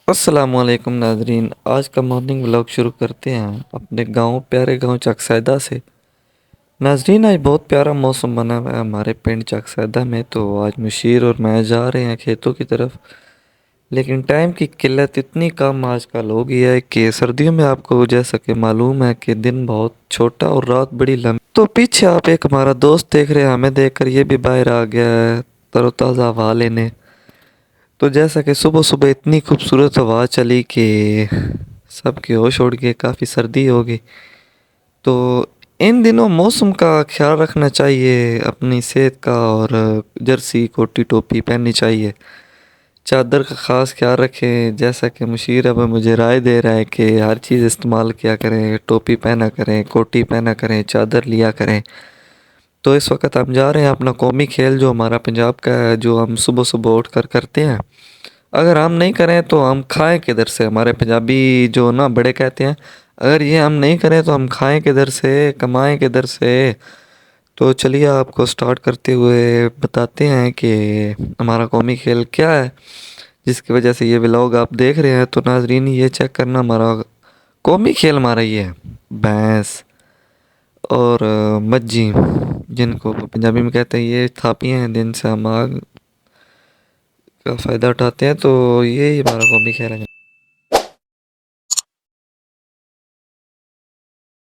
अस्सलामुअलैकुम नाजरीन। आज का मॉर्निंग व्लॉग शुरू करते हैं अपने गांव, प्यारे गांव चकसैदा से। नाजरीन, आज बहुत प्यारा मौसम बना हुआ है हमारे पिंड चकसैदा में। तो आज मुशीर और मैं जा रहे हैं खेतों की तरफ, लेकिन टाइम की किल्लत इतनी कम आजकल हो गई है कि सर्दियों में आपको जैसा कि मालूम है कि दिन बहुत छोटा और रात बड़ी लंबी। तो पीछे आप एक हमारा दोस्त देख रहे हैं, हमें देखकर ये भी बाहर आ गया है तरोताज़ा हवा लेने। तो जैसा कि सुबह सुबह इतनी खूबसूरत हवा चली कि सबके होश उड़ गए, काफ़ी सर्दी हो गई। तो इन दिनों मौसम का ख्याल रखना चाहिए, अपनी सेहत का, और जर्सी कोटी टोपी पहननी चाहिए। चादर का ख़ास ख्याल रखें, जैसा कि मुशीर अब मुझे राय दे रहा है कि हर चीज़ इस्तेमाल किया करें, टोपी पहना करें, कोटी पहना करें, चादर लिया करें। तो इस वक्त हम जा रहे हैं अपना कौमी खेल जो हमारा पंजाब का है, जो हम सुबह सुबह उठ कर करते हैं। अगर हम नहीं करें तो हम खाएं किधर से? हमारे पंजाबी जो ना बड़े कहते हैं, अगर ये हम नहीं करें तो हम खाएं किधर से, कमाएं किधर से? तो चलिए आपको स्टार्ट करते हुए बताते हैं कि हमारा कौमी खेल क्या है, जिसकी वजह से ये व्लॉग आप देख रहे हैं। तो नाजरीन, ये चेक करना, हमारा कौमी खेल हमारा ये है भैंस और मज्जी, जिनको पंजाबी में कहते हैं। ये थापियाँ हैं जिनसे हम आग का फ़ायदा उठाते हैं। तो ये ही हमारा कौमी खेल है।